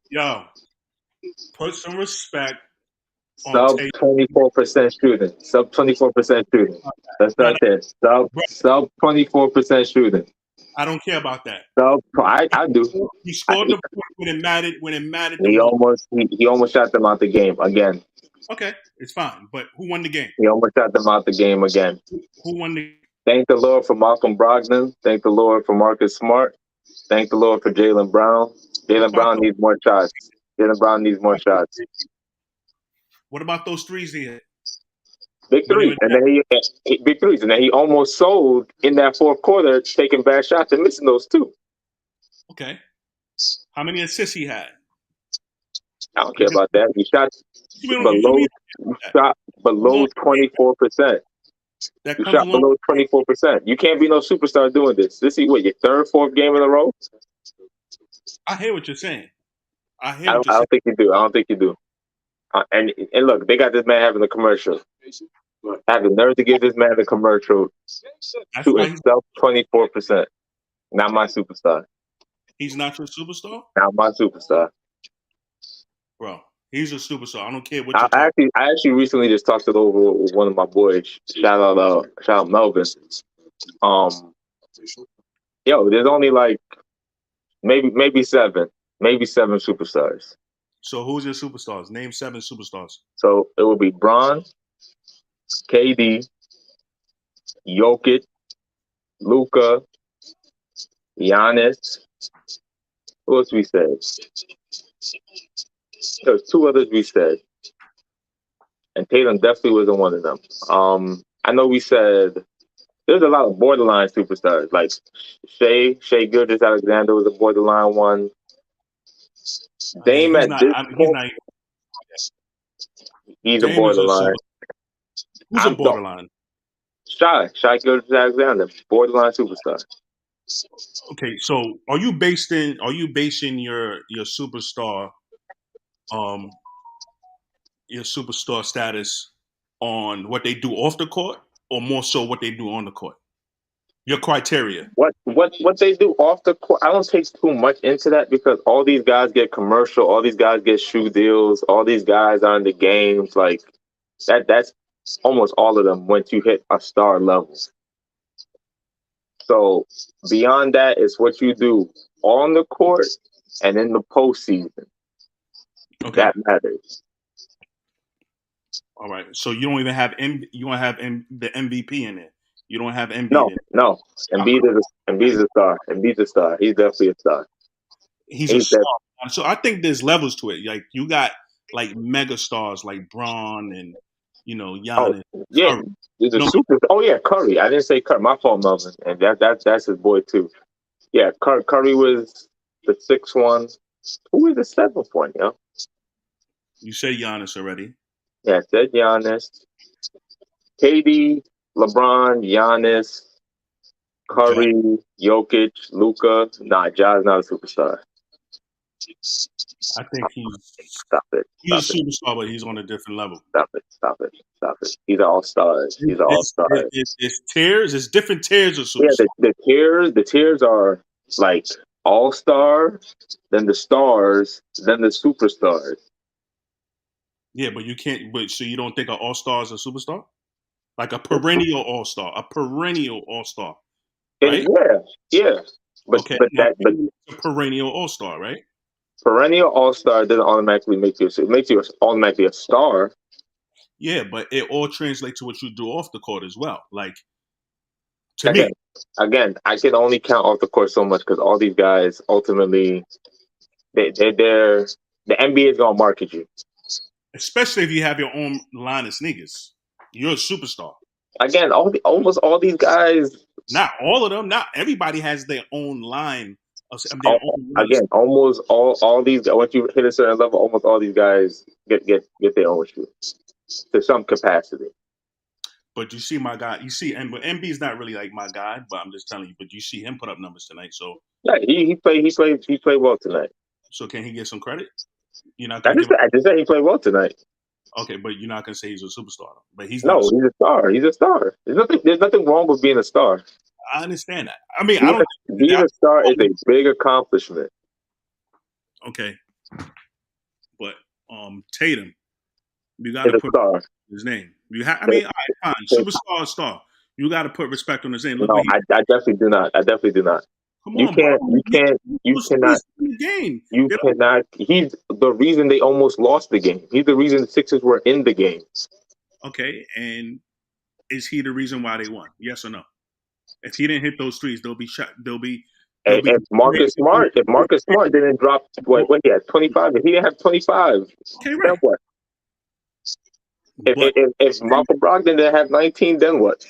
Yo, put some respect on Sub Tatum. 24% shooting. Sub 24% shooting. Let's No, start there. bro, Sub 24% shooting. I don't care about that. I do. He I, scored the point when it mattered. When it mattered the he most. almost shot them out the game again. Okay, it's fine. But who won the game? He almost shot them out the game again. Who won the? Thank the Lord for Malcolm Brogdon. Thank the Lord for Marcus Smart. Thank the Lord for Jaylen Brown. What Jaylen about Brown needs more shots. Jaylen Brown needs more shots. what about those threes he hit? Big When they threes, were and down? then big threes, and then he almost sold in that fourth quarter, taking bad shots and missing those too. Okay. How many assists he had? I don't care about that. He shot You told me below 24%. that You comes shot along. below 24%. You can't be no superstar doing this. This is what your third, fourth game in a row. I hear what you're saying. I hear I what don't, you're I saying. don't think you do. I don't think you do. And look, they got this man having a commercial. I have the nerve to give this man a commercial That's why shooting self 24%. Not my superstar. he's not your superstar, Not my superstar. bro. He's a superstar. I don't care what I you're talking. I actually recently just talked it over with one of my boys. Shout out Melvin. Um, there's only like maybe seven superstars. So who's your superstars? Name 7 superstars. So it would be Bron, KD, Jokic, Luca, Giannis. Who else we said? There's two others we said, and Tatum definitely wasn't one of them. I know we said there's a lot of borderline superstars like Shea Gilgeous Alexander was a borderline one. Yeah, Dame he's at not. this I mean, he's point, not. he's a Dame is a borderline. super. Who's a I'm so borderline? Shy Gilgeous Alexander, borderline superstar. Okay, so are you basing your um superstar status on what they do off the court, or more so what they do on the court? Your criteria. What they do off the court, I don't take too much into that because all these guys get commercial, all these guys get shoe deals, all these guys are in the games. Like that's almost all of them once you hit a star level. So beyond that is what you do on the court and in the postseason. Okay. That matters. All right. So you don't even have you don't have the MVP in there. You don't have Embiid No, in it. no. How come? Embiid's a star. Embiid's a star. He's definitely a star. He's a He's that. star. So I think there's levels to it. Like you got like mega stars like Braun and Oh Giannis, yeah, Curry. he's a No, super. Oh yeah, Curry. I didn't say Curry. My fault, Melvin. And that's his boy too. Yeah, Curry was the sixth one. Who was the seventh one? Yo? you said Giannis already. Yeah, I said Giannis, KD, LeBron, Giannis, Ja. Curry, Jokic, Luca. Nah, Ja's not a superstar. I think he's Stop it. he's Stop a it. superstar, but he's on a different level. Stop it. Stop it. Stop it. He's an all stars. He's an all It's, star. it's tiers. It's different tiers of Yeah, superstar. the tiers are like all star, then the stars, then the superstars. Yeah, but you can't. But so you don't think an all star is a superstar? Like a perennial all star, a perennial all star, And right? yeah. Okay, now But a perennial all star, right? perennial all star doesn't automatically make you. It makes you automatically a star. Yeah, but it all translates to what you do off the court as well. Like to Again, me, I can only count off the court so much because all these guys ultimately they're the NBA is gonna market you. especially if you have your own line of sneakers, you're a superstar. Again, almost all these guys. Not all of them. Not everybody has their own line. Their own line. Again, almost all these. Once you hit a certain level, almost all these guys get their own shoe to some capacity. But you see my guy. You see, and but MB is not really like my guy. But I'm just telling you. But you see him put up numbers tonight. Yeah, he played well tonight. So can he get some credit? You're not gonna give him. I just said he played well tonight. Okay, but you're not gonna say he's a superstar. But he's not. No, he's a star. He's a star. There's nothing wrong with being a star. I understand that. I mean, I Being don't. being a star is a big accomplishment. Okay, but Tatum, you got Is to a put star. his name. You have. I But- mean, all right, fine. but Superstar, star. You got to put respect on his name. Look what no, he. I definitely do not. I definitely do not. Come You on, bro. can't. You can't. You Those cannot. threes in the game. You They don't, cannot. He's the reason they almost lost the game. He's the reason the Sixers were in the game. okay, and is he the reason why they won? Yes or no? If he didn't hit those threes, they'll be shot. They'll And be. If Marcus Smart didn't drop what he had 25, if he didn't have 25, Okay, then right. what? But If Malcolm Brogdon didn't have 19, then what?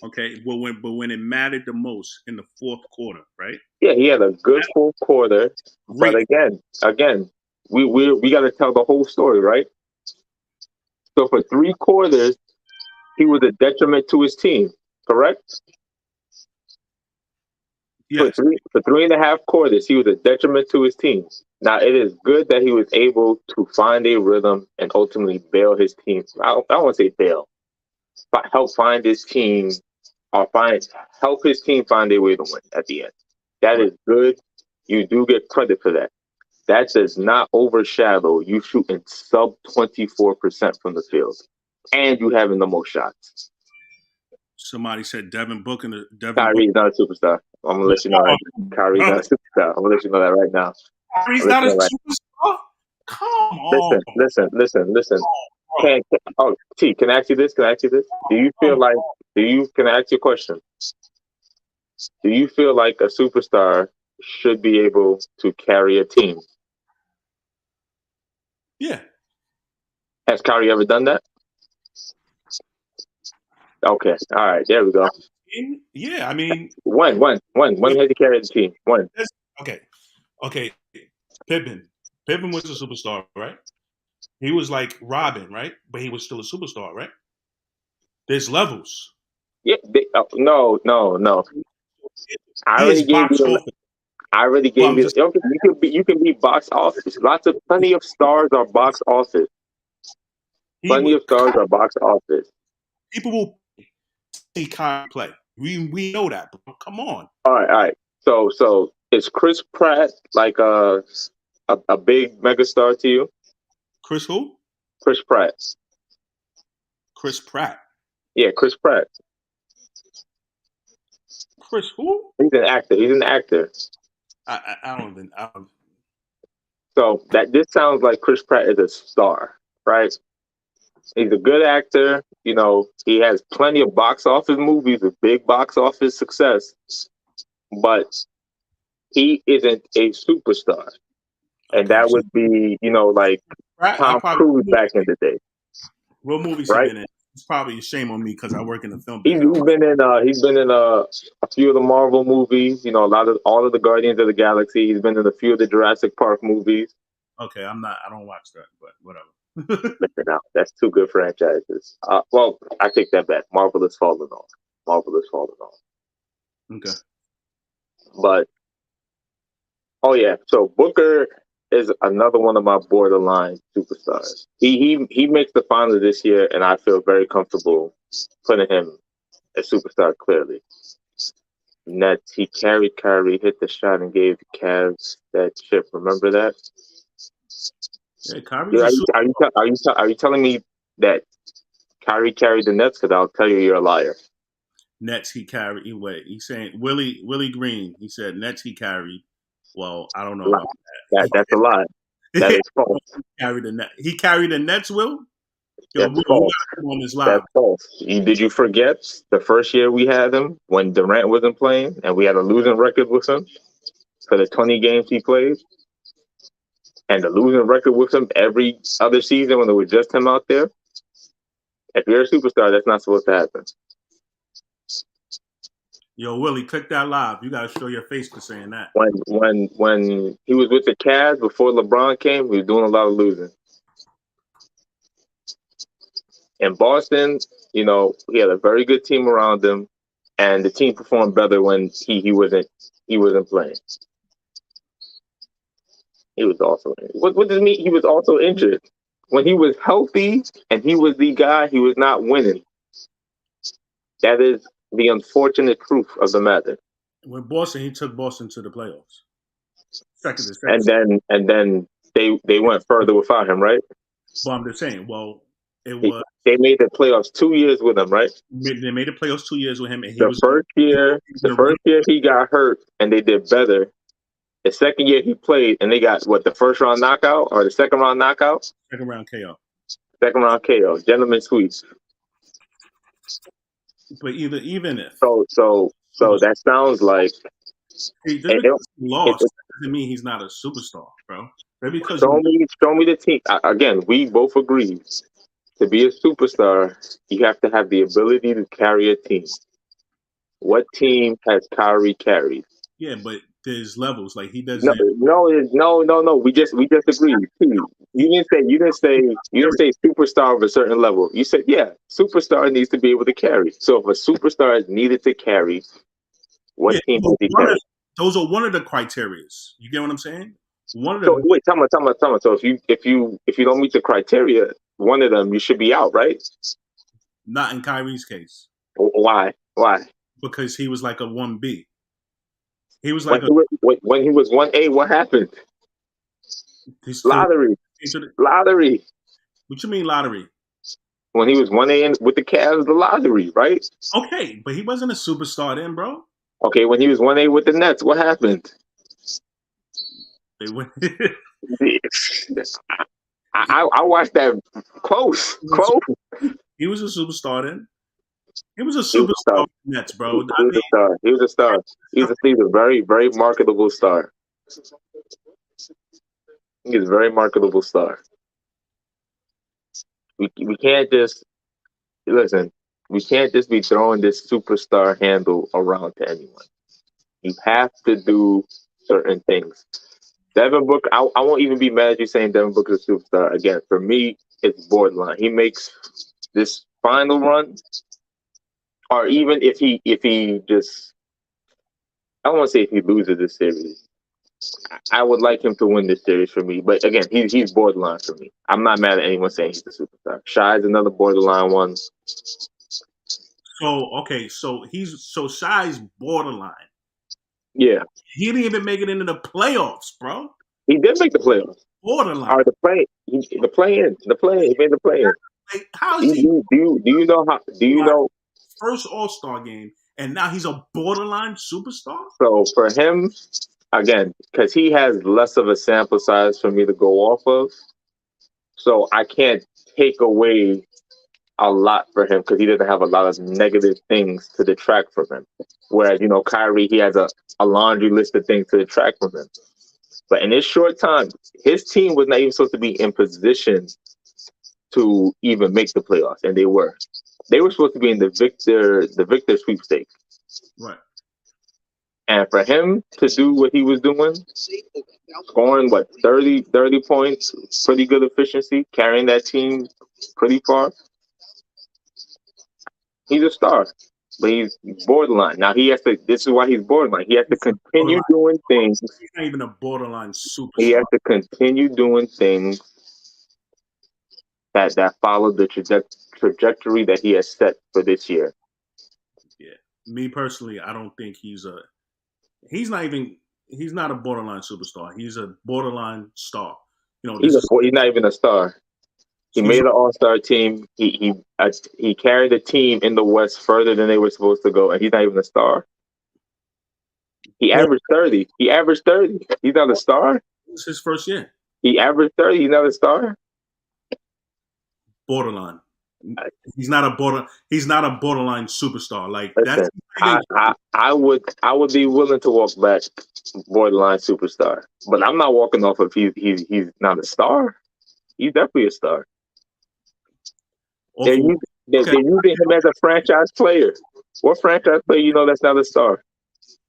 okay, when it mattered the most in the fourth quarter, right? Yeah, he had a good full quarter, but Great. again, we got to tell the whole story, right? So for 3 quarters, he was a detriment to his team, correct? Yes. For 3.5 quarters, he was a detriment to his team. Now it is good that he was able to find a rhythm and ultimately bail his team. I don't want to say bail, but help find his team or help his team find a way to win at the end. That Right. is good. You do get credit for that. That does not overshadow you shooting sub 24% from the field and you having the most shots. Somebody said Devin Booker. Devin Booker. Kyrie's not a superstar. I'm gonna let you know Oh, that. Kyrie's bro, not a superstar. I'm gonna let you know that right now. Kyrie's I'll let not you a know right. superstar. Come on, Listen. bro. T, can I ask you this? Can I ask you this? Come Can I ask you a question? Do you feel like a superstar should be able to carry a team? Yeah. Has Kyrie ever done that? Okay. All right. There we go. Yeah. I mean, When has he carried the team? When? okay. Okay. Pippen. Pippen was a superstar, right? He was like Robin, right? But he was still a superstar, right? There's levels. Yeah. No. I He is already gave box you. office. I already But gave I'm you. just Okay, you can be box office. Plenty of stars are box office. he Plenty would. of stars are box office. People will see Kyle play. We know that, bro. Come on. All right. So is Chris Pratt like a big megastar to you? Chris who? Chris Pratt. Chris Pratt. Yeah, Chris Pratt. Chris who? He's an actor. He's an actor. I don't even. I don't, So that this sounds like Chris Pratt is a star, right? He's a good actor. You know, he has plenty of box office movies with big box office success, but he isn't a superstar. And okay. that So would be, like Pratt, I Tom probably Cruise back in the day, what movies he right? been in? It's probably a shame on me because I work in the film He's, business. he's been in a few of the Marvel movies. You know, all of the Guardians of the Galaxy. He's been in a few of the Jurassic Park movies. Okay, I'm not. I don't watch that, but whatever. Listen out, that's two good franchises. Well, I take that back. Marvel is falling off. Marvel is falling off. Okay. But oh yeah, so Booker is another one of my borderline superstars. He makes the finals this year, and I feel very comfortable putting him a superstar clearly. Nets, he carried Kyrie, hit the shot, and gave the Cavs that chip. Remember that? Yeah, Kyrie's Yeah, a super. are you telling me that Kyrie carried the Nets? Because I'll tell you, you're a liar. Nets he carried. Wait, he's saying Willie Green. He said Nets he carried. Well, I don't know Lie. about That's a lie. That that. is false. Carried the net. He carried the Nets. Will yo, That's Will, you false. got to come on this live. That's false. Did you forget the first year we had him when Durant wasn't playing and we had a losing record with him for the 20 games he played? And the losing record with him every other season when there was just him out there? If you're a superstar, that's not supposed to happen. Yo, Willie, click that live. You got to show your face for saying that. When he was with the Cavs before LeBron came, he was doing a lot of losing. In Boston, he had a very good team around him, and the team performed better when he wasn't playing. He was also what does it mean? He was also injured. When he was healthy and he was the guy, he was not winning. That is the unfortunate truth of the matter. With Boston, he took Boston to the playoffs. second to second. And then they went further without him, right? But I'm just saying, well, it He, was they made the playoffs 2 years with him, right? they made the playoffs 2 years with him, and The first year, he was the in a run. first year he got hurt, and they did better. The second year he played, and they got what, the first round knockout or the second round knockout, Second round KO. second round KO, gentleman sweep. But even if So that sounds like hey, just it, because he it, lost it, doesn't mean he's not a superstar, bro. Just because show me the team. Again, we both agree to be a superstar, you have to have the ability to carry a team. What team has Kyrie carried? yeah, but there's levels. Like he No, doesn't no. We just agreed. he You didn't say superstar of a certain level. You said yeah, superstar needs to be able to carry. So if a superstar is needed to carry, what yeah, team has he carried? those are one of the criterias. You get what I'm saying? One of So the wait, tell me. So if you don't meet the criteria, one of them you should be out, right? not in Kyrie's case Why? Why? because he was like a 1B. He was When like a he was 1A, what happened? he's to Lottery, the, lottery. what you mean lottery? When he was 1A with the Cavs, the lottery, right? Okay, but he wasn't a superstar then, bro. Okay, when he was 1A with the Nets, what happened? They went. I watched that close, close. He was a superstar then. He was a He was a star. superstar in the Nets, bro. I He was a star. He was a star. He's a very, very marketable star. He's a very marketable star. We can't just listen. We can't just be throwing this superstar handle around to anyone. You have to do certain things. Devin Booker, I won't even be mad at you saying Devin Booker's a superstar. Again, for me, it's borderline. He makes this final run, or even if he just, I don't want to say if he loses this series. I would like him to win this series for me. But again, he's borderline for me. I'm not mad at anyone saying he's a superstar. Shy's another borderline one. So okay, so Shy's borderline. Yeah, He didn't even make it into the playoffs, bro. he did make the playoffs. Borderline. Or the play-in. He made the play-in. Like, how Do is he you, do you, do you know how? Do you know? first All Star game and now he's a borderline superstar? So for him, again, because he has less of a sample size for me to go off of, so I can't take away a lot for him because he doesn't have a lot of negative things to detract from him. Whereas, Kyrie, he has a laundry list of things to detract from him. But in this short time, his team was not even supposed to be in position to even make the playoffs, and they were. They were supposed to be in the victor sweepstakes. Right. And for him to do what he was doing, scoring what 30 points, pretty good efficiency, carrying that team pretty far. He's a star, but he's borderline. Now he has to. This is why he's borderline. He has to continue doing things. He's not even a borderline He superstar. has to continue doing things that follow the trajectory that he has set for this year. Yeah. Me personally, I don't think he's not a borderline superstar. He's a borderline star. He's not even a star. He He's made an All-Star team. He carried the team in the West further than they were supposed to go, and he's not even a star. He averaged 30. He averaged 30. He's not a star. It's his first year. He averaged 30. He's not a star. Borderline. He's not a borderline superstar. Like Listen, that's I would be willing to walk back borderline superstar, but I'm not walking off of he's not a star. He's definitely a star. They're awful. using him as a franchise player. What franchise player that's not a star?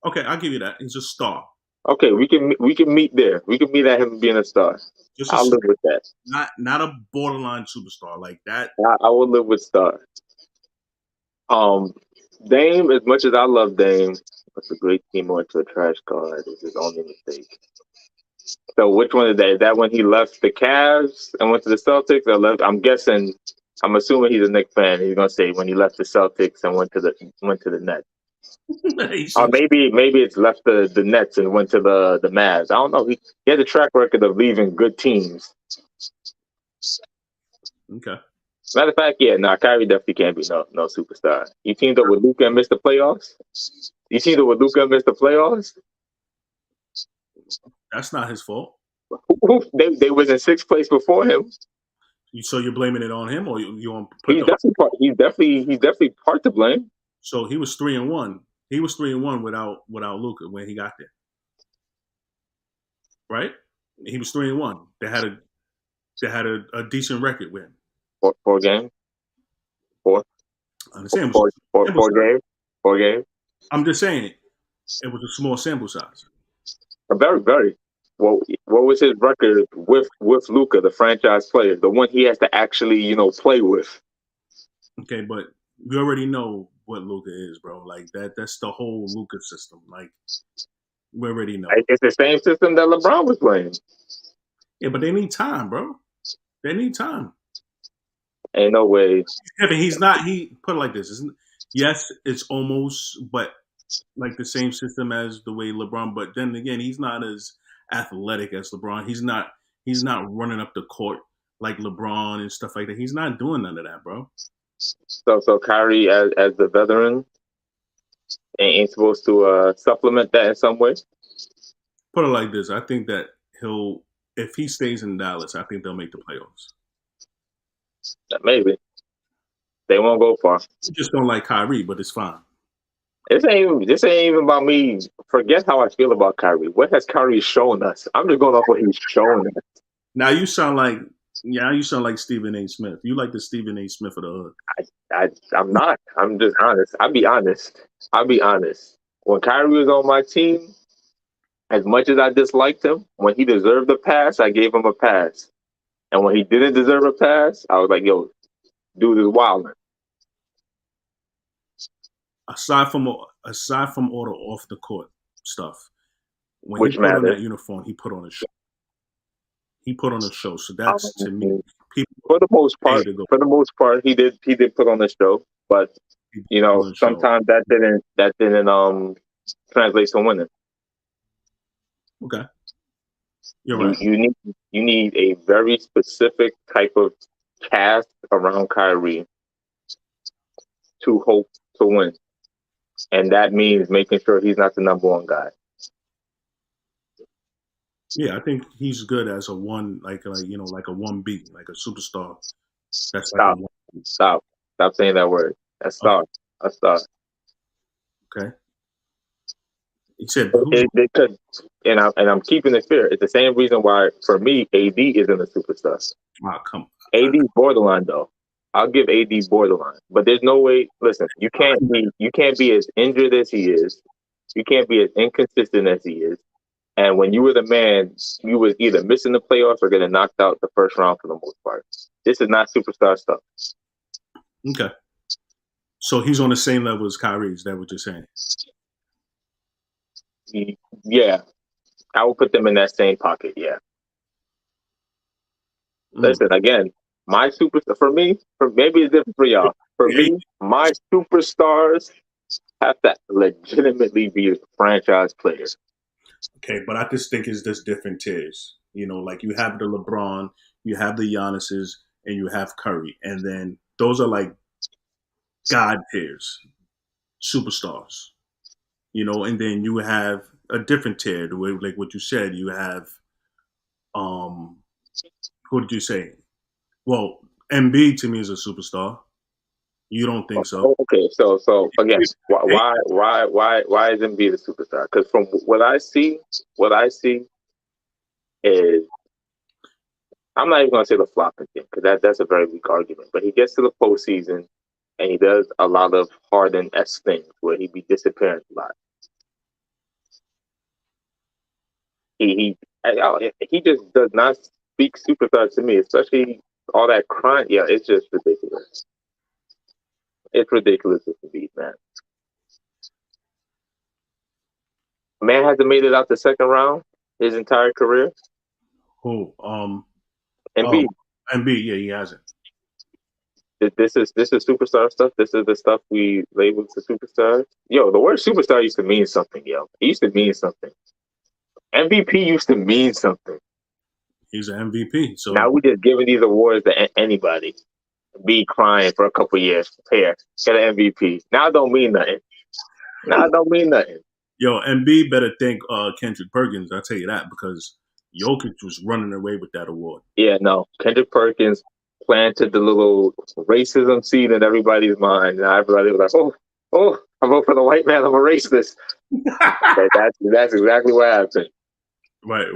Okay, I'll give you that. He's a star. Okay, we can meet there. We can meet at him being a star. I'll live with that. Not a borderline superstar like that. I will live with star. Dame, as much as I love Dame, it's a great team went to a trash card. It's his only mistake. So which one is that? Is that when he left the Cavs and went to the Celtics? Or left? I'm assuming he's a Knicks fan. He's gonna say when he left the Celtics and went to the Nets. He seems Maybe it's left the Nets and went to the Mavs. I don't know. He has a track record of leaving good teams. okay. Matter of fact, yeah, nah, Kyrie definitely can't be no superstar. You teamed up with Luka and missed the playoffs. You teamed up with Luka and missed the playoffs. That's not his fault. They was in sixth place before him. So you're blaming it on him, or you want to put He's the? definitely part. He's definitely part to blame. So he was 3-1. He was 3-1 without Luca when he got there, right? He was 3-1. They had a decent record with him. Four games. Four. I understand it was Four, a sample four size. games. 4 games. I'm just saying it was a small sample size. Very. Well, what was his record with Luca, the franchise player, the one he has to actually play with? Okay, but we already know what Luca is, bro. Like that's the whole Luca system. Like we already know. It's the same system that LeBron was playing. Yeah, but they need time, bro. They need time. Ain't no way. Kevin, he's not. He put it like this. Yes, it's almost, but like the same system as the way LeBron. But then again, he's not as athletic as LeBron. He's not. He's not running up the court like LeBron and stuff like that. He's not doing none of that, bro. So Kyrie as the veteran ain't supposed to supplement that in some way. Put it like this. I think that he'll, if he stays in Dallas, I think they'll make the playoffs. Maybe they won't go far. You just don't like Kyrie, but it's fine. This ain't even about me. Forget how I feel about Kyrie. What has Kyrie shown us? I'm just going off what he's shown us. Now you sound like Stephen A. Smith. You like the Stephen A. Smith of the hood. I'm not. I'm just honest. I'll be honest. When Kyrie was on my team, as much as I disliked him, when he deserved a pass, I gave him a pass. And when he didn't deserve a pass, I was like, yo, dude is wilding. Aside from all the off the court stuff, when Which he put on matters. that uniform, he put on a show. He put on a show. So that's to me, people For the most pay part, to go. he did put on the show, but He put on a show. sometimes that didn't translate to winning. Okay, you're right. You need a very specific type of cast around Kyrie to hope to win, and that means making sure he's not the number one guy. Yeah, I think he's good as a one, like a 1B, like a superstar. That's like a Stop, 1B. stop saying that word. That's start. That's start. Okay. He said, Because, and I'm keeping it fair. It's the same reason why, for me, AD isn't a superstar. "Oh, come." AD's borderline though. I'll give AD borderline, but there's no way. Listen, you can't be as injured as he is. You can't be as inconsistent as he is. And when you were the man, you was either missing the playoffs or getting knocked out the first round for the most part. This is not superstar stuff. Okay. So he's on the same level as Kyrie. Is that what you're saying? Yeah, I will put them in that same pocket. Yeah. Listen, again, my superstar for maybe it's different for y'all. For me, my superstars have to legitimately be franchise players. Okay, but I just think it's just different tiers. Like you have the LeBron, you have the Giannis's, and you have Curry, and then those are like God tiers, superstars. And then you have a different tier, the way like what you said. You have who did you say? Well, Embiid to me is a superstar. You don't think so? Okay, so again, why is Embiid a superstar? Because from what I see is I'm not even going to say the flopping thing because that's a very weak argument. But he gets to the postseason and he does a lot of Harden-esque things where he be disappearing a lot. He just does not speak superstar to me, especially all that crying. Yeah, it's just ridiculous. It's ridiculous with the beat, man. Man hasn't made it out the second round his entire career. Who? Embiid. Embiid, yeah, he hasn't. This is superstar stuff. This is the stuff we label to superstars. Yo, the word superstar used to mean something. Yo, it used to mean something. MVP used to mean something. He's an MVP. Now So we just giving these awards to anybody. Be crying for a couple years. Here, get an MVP. Now it don't mean nothing. Now it don't mean nothing. yo, Embiid better thank Kendrick Perkins. I'll tell you that because Jokic was running away with that award. Yeah, no. Kendrick Perkins planted the little racism seed in everybody's mind. Now everybody was like, oh, I vote for the white man. I'm a racist. That's exactly what happened. Right.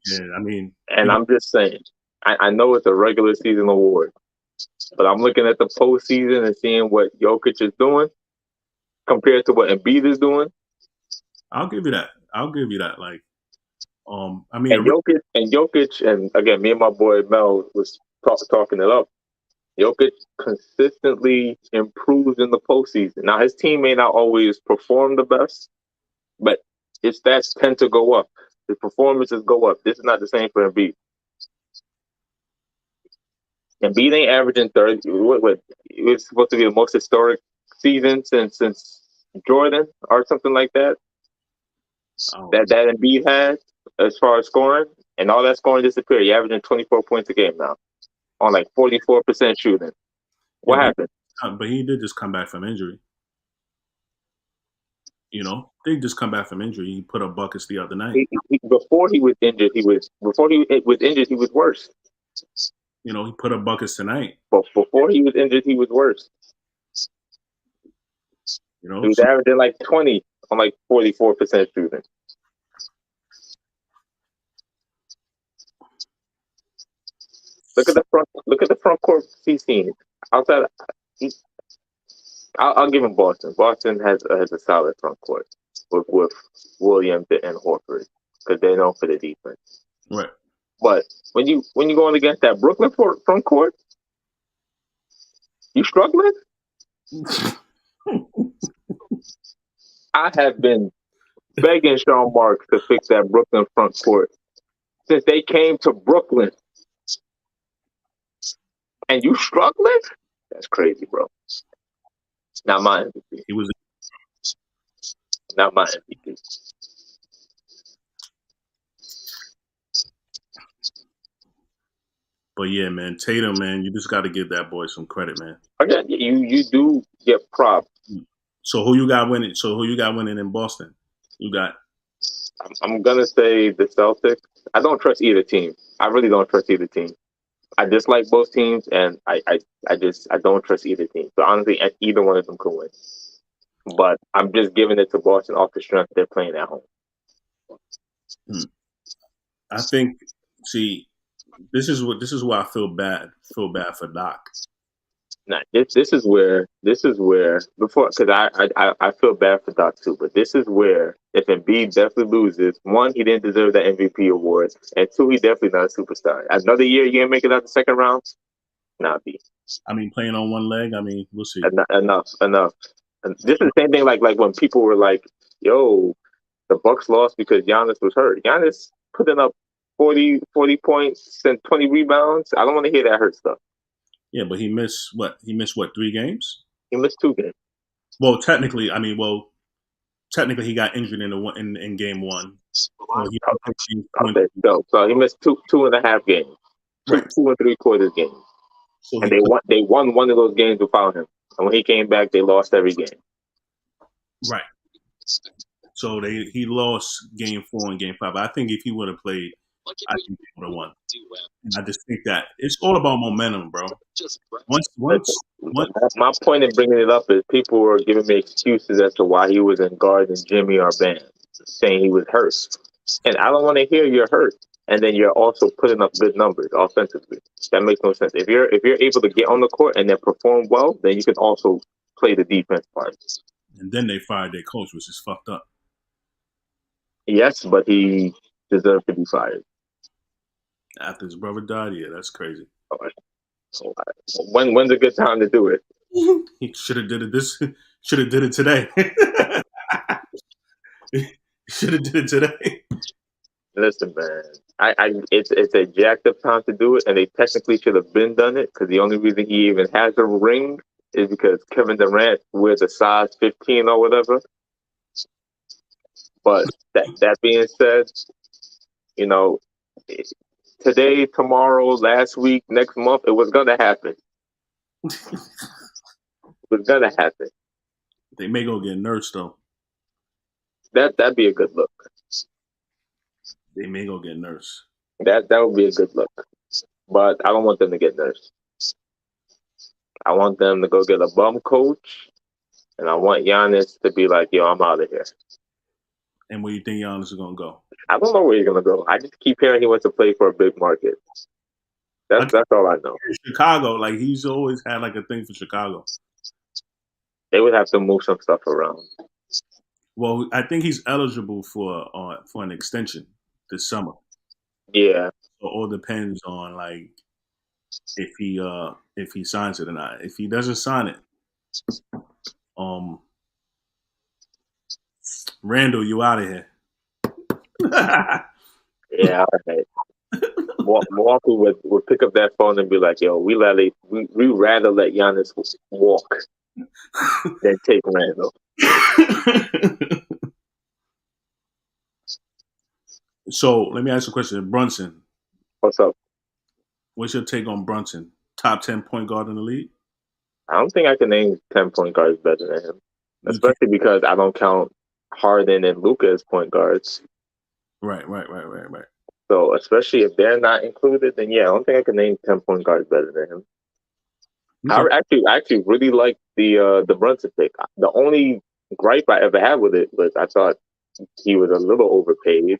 Yeah, I mean, And I'm just saying, I know it's a regular season award, but I'm looking at the postseason and seeing what Jokic is doing compared to what Embiid is doing. I'll give you that. Like, I mean, And Jokic, and again, me and my boy Mel was talking it up. Jokic consistently improves in the postseason. Now his team may not always perform the best, but his stats tend to go up. His performances go up. This is not the same for Embiid. Embiid ain't averaging 30. What it was supposed to be the most historic season since Jordan or something like that. That Embiid had as far as scoring, and all that scoring disappeared. You're averaging 24 points a game now on like 44% shooting. yeah, What happened? but he did just come back from injury. You know, they just come back from injury. He put up buckets the other night. Before he was injured, he was worse. You know, he put up buckets tonight. But before he was injured, he was worse. You know, He was averaging like 20 on like 44% shooting. Look at the front court he's seen. Outside, I'll give him Boston. Boston has a solid front court with Williams and Horford because they're known for the defense. right. But when you going against that Brooklyn front court, you struggling. I have been begging Sean Marks to fix that Brooklyn front court since they came to Brooklyn, and you struggling? That's crazy, bro. Not my MVP. He was. Not my MVP. But yeah, man, Tatum, man, you just got to give that boy some credit, man. Again, you do get props. So who you got winning? So who you got winning in Boston? You got. I'm gonna say the Celtics. I don't trust either team. I really don't trust either team. I dislike both teams, and I don't trust either team. So honestly, either one of them could win. But I'm just giving it to Boston off the strength they're playing at home. I think. See, this is why I feel bad for Doc. Nah, this is where before, because I feel bad for Doc too, but this is where if Embiid definitely loses, one, he didn't deserve that MVP award, and two, he definitely not a superstar. Another year you ain't make it out the second round, nah, B. I mean, playing on one leg. I mean, we'll see. Enough. And this is the same thing like when people were like, "Yo, the Bucks lost because Giannis was hurt." Giannis putting up 40 points and 20 rebounds. I don't want to hear that hurt stuff. Yeah, but he missed what? 3 games? He missed 2 games. Well, technically, he got injured in game 1. So So he missed 2.5 games, right. 2 and 3/4 games, So and they won one of those games without him. And when he came back, they lost every game. Right. So he lost game 4 and game 5. I think if he would have played, I think he would have won. And I just think that it's all about momentum, bro. My point in bringing it up is people were giving me excuses as to why he wasn't guarding Jimmy or Bam, saying he was hurt. And I don't want to hear you're hurt, and then you're also putting up good numbers offensively. That makes no sense. If you're able to get on the court and then perform well, then you can also play the defense part. And then they fired their coach, which is fucked up. Yes, but he deserved to be fired. After his brother died, yeah, that's crazy. All right. So, when's a good time to do it? He should have did it should have did it today. Should have did it today. Listen, man. It's a jacked up time to do it, and they technically should have been done it because the only reason he even has a ring is because Kevin Durant wears a size 15 or whatever. But that being said, you know, today, tomorrow, last week, next month, it was gonna happen. It was gonna happen. They may go get nursed though. That'd be a good look. They may go get nursed. That would be a good look. But I don't want them to get nursed. I want them to go get a bum coach, and I want Giannis to be like, "Yo, I'm out of here." And where you think Giannis is gonna go? I don't know where he's gonna go. I just keep hearing he wants to play for a big market. I think That's all I know. Chicago, like he's always had like a thing for Chicago. They would have to move some stuff around. Well, I think he's eligible for an extension this summer. Yeah, So it all depends on like if he signs it or not. If he doesn't sign it, um, Randall, you out of here. yeah. All right. Milwaukee would pick up that phone and be like, "Yo, we rather let Giannis walk than take Randall." So let me ask you a question. Brunson, What's up? what's your take on Brunson? Top 10 point guard in the league? I don't think I can name 10 point guards better than him, You can't. especially because I don't count Harden and Luka as point guards. Right. So especially if they're not included, then yeah, I don't think I can name 10 point guards better than him. Okay. I actually really like the Brunson pick. The only gripe I ever had with it was I thought he was a little overpaid,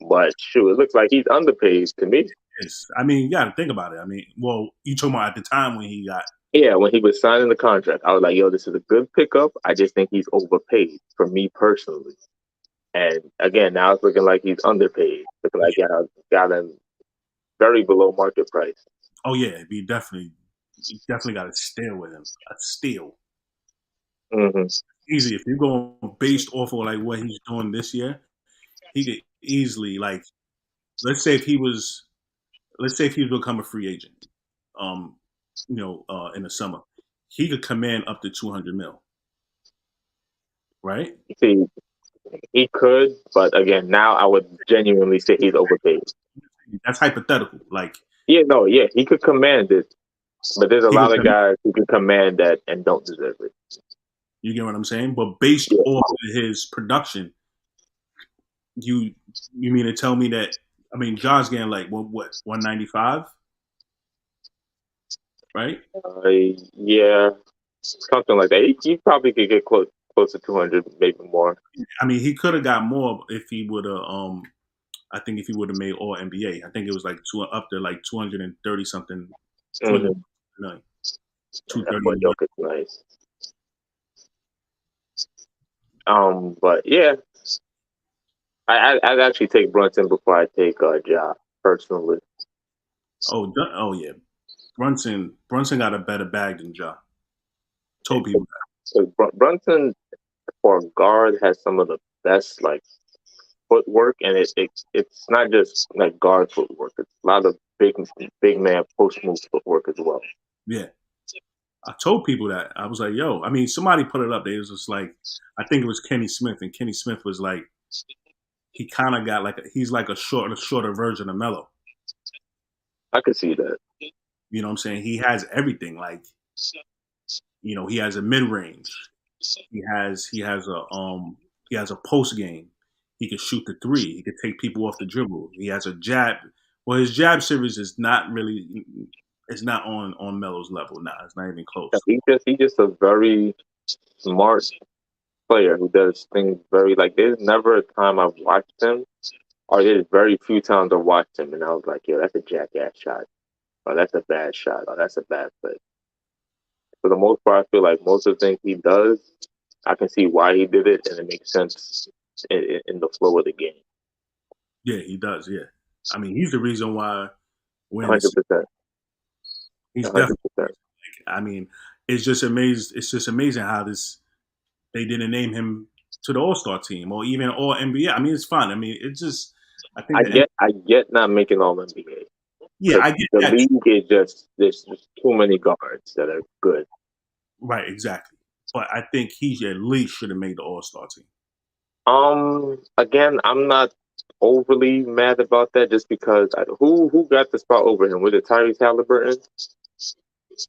but shoot, it looks like he's underpaid to me. Yes. I mean, you got to think about it. I mean, well, you talking about at the time when he got. Yeah, when he was signing the contract, I was like, "Yo, this is a good pickup." I just think he's overpaid for me personally. And again, now it's looking like he's underpaid. Looking like got him very below market price. Oh yeah, you definitely got to steal with him. A steal. Hmm. Easy. If you're going based off of like what he's doing this year, he could easily like let's say if he was let's say if he was become a free agent, um, in the summer, he could command up to 200 mil, right? See, he could, but again, now I would genuinely say he's overpaid. That's hypothetical. Like Yeah, no, yeah, he could command it, but there's a he could, lot of guys who can command that and don't deserve it. you get what I'm saying? But based Yeah, off of his production, you you mean to tell me that? I mean, John's getting like what 195, right? yeah, something like that. He probably could get close to 200, maybe more. I mean, he could have got more if he would have. I think if he would have made All NBA, I think it was like up to like 230 something, 200 Mm-hmm. million, And two that thirty boy a year. Joker's nice. But yeah, I'd actually take Brunson before I take Ja personally. Oh yeah, Brunson got a better bag than Ja. Told people So Brunson for a guard has some of the best like footwork, and it's not just like guard footwork. It's a lot of big man post move footwork as well. that. Yeah, I told people that. I was like, yo, I mean, somebody put it up. They was just like, I think it was Kenny Smith, and Kenny Smith was like, he kind of got like he's like a shorter version of Melo. I could see that. You know what I'm saying? He has everything. Like, he has a mid range. He has a post game. He can shoot the three. He can take people off the dribble. He has a jab. Well, his jab series is not really. It's not on Melo's level. Nah, it's not even close. He's just a very smart player who does things very like. There's never a time I've watched him, or there's very few times I've watched him, and I was like, "Yo, that's a jackass shot. Or that's a bad shot. Or that's a bad play." For the most part, I feel like most of the things he does, I can see why he did it, and it makes sense in the flow of the game. Yeah, he does. Yeah, I mean, he's the reason why we're in this. 100%. He's definitely. 100%. I mean, it's just amazing. It's just amazing how this they didn't name him to the All Star team or even All NBA. I mean, it's fun. I mean, it's just. I think the I get not making all NBA yeah, because I get the that. league is just there's just too many guards that are good. Right, exactly. But I think he at least should have made the All Star team. Again, I'm not overly mad about that just because who got the spot over him? Was it Tyrese Halliburton?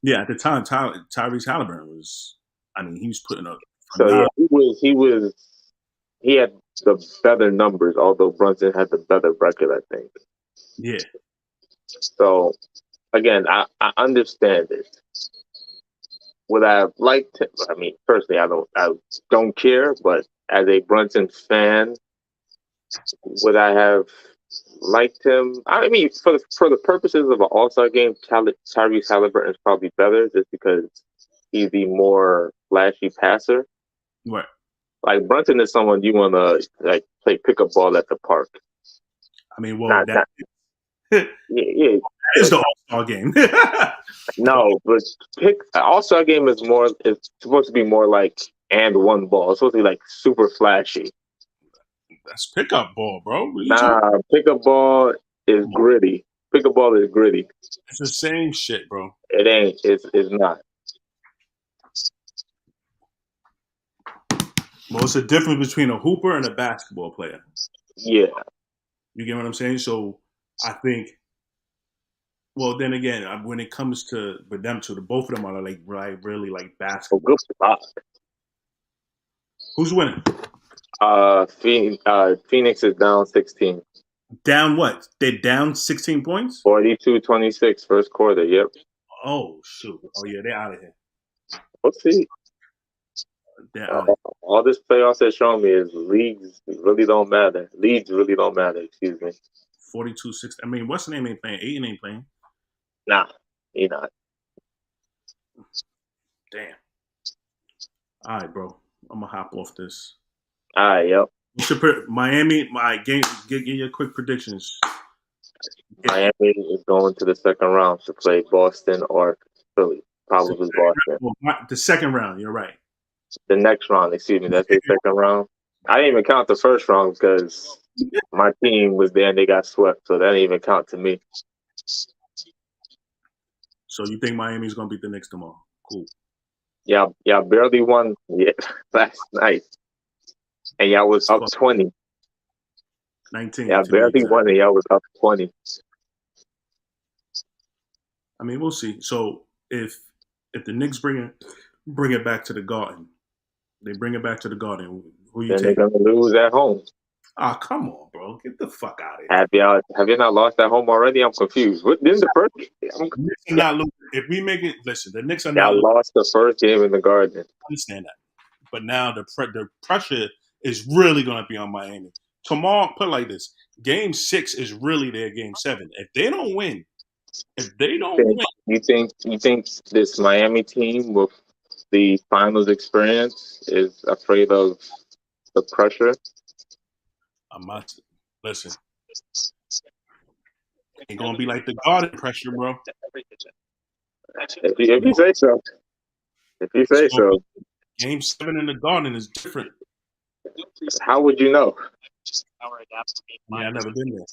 Yeah, at the time, Tyrese Halliburton was. I mean, he was putting up So yeah, phenomenal. he had the better numbers, although Brunson had the better record, I think. Yeah, So again, I understand it. Would I have liked him? I mean, personally, I don't care, but as a Brunson fan, would I have liked him? I mean, for the purposes of an All Star game, Tyrese Halliburton is probably better just because he's the more flashy passer. right. Like Brunson is someone you want to like play pickup ball at the park. I mean, well, Not that not yeah, yeah. is But the All Star game. no, but pick All Star game is more. It's supposed to be more like and one ball. It's supposed to be like super flashy. That's pickup ball, bro. What are you talking? Nah, pickup ball is About? gritty. Pickup ball is gritty. It's the same shit, bro. It ain't. It's not. Well, it's a difference between a hooper and a basketball player. Yeah. You get what I'm saying? So I think. Well, then again, when it comes to with them two, the both of them are like really like A good basketball. spot. Who's winning? Phoenix is down 16. Down what? They're down 16 points? 42-26 first quarter. Yep. Oh shoot! Oh yeah, they're out of here. We'll see. They're Uh, out of all this playoffs has shown me is leagues really don't matter. Leads really don't matter. Excuse me. 42-6. I mean, what's the name ain't playing? Aiden ain't playing. Nah, he not. Damn. All right, bro. I'm gonna hop off this. All right, yep. Miami. My game. Give your quick predictions. Miami is going to the second round to play Boston or Philly. Probably Boston. The second round. You're right. The next round, excuse me, that's the second round. I didn't even count the first round because my team was there and they got swept, so that didn't even count to me. So you think Miami's gonna beat the Knicks tomorrow? Cool. Y'all barely won last night, and y'all was up Fuck, 20. 19 Y'all to be barely exact. won, and y'all was up 20. I mean, we'll see. So if the Knicks bring it back to the Garden, they bring it back to the Garden. Who you Then they're take? gonna lose at home. Ah, come on, bro. Get the fuck out of here. Have you not lost at home already? I'm confused. What didn't the first? The Knicks are Yeah, not losing. If we make it, listen, the Knicks are not y'all losing. lost the first game in the Garden. I understand that. But now the pressure is really going to be on Miami. Tomorrow, put it like this: Game 6 is really their Game 7. If they don't win, You think this Miami team with the finals experience is afraid of the pressure? I must listen. Ain't gonna be like the Garden pressure, bro. If you say so. If you It's say gonna be so. Game 7 in the Garden is different. How would you know? Yeah, I never been there.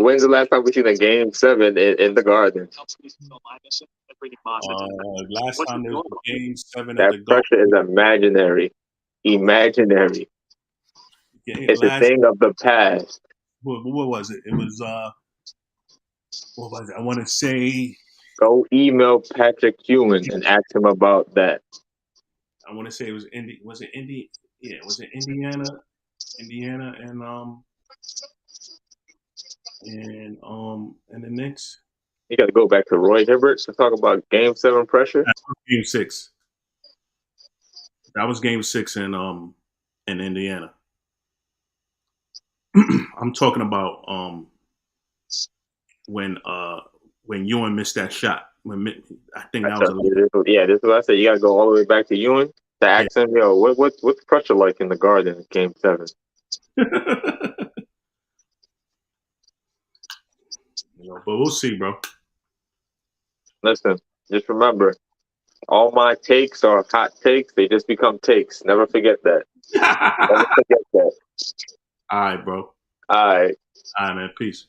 When's the last time we seen a game 7 in the Garden? Last time there was a Game 7 at That the Garden. pressure is imaginary. Imaginary. It's a Last thing of the past. what was it? It was what was it? I want to say Go email Patrick Ewing and ask him about that. it was Was it Indy? Yeah, was it Indiana? Indiana and the Knicks. You got to go back to Roy Hibbert to talk about Game 7 pressure. Game 6. That was Game 6 in Indiana. I'm talking about when Ewan missed that shot. I think that was This is what I said. You got to go all the way back to Ewing to yeah. ask him, yo, what's pressure like in the Garden in Game 7? But we'll see, bro. Listen, just remember, all my takes are hot takes. They just become takes. Never forget that. Never forget that. All right, bro. All right. All right, man. Peace.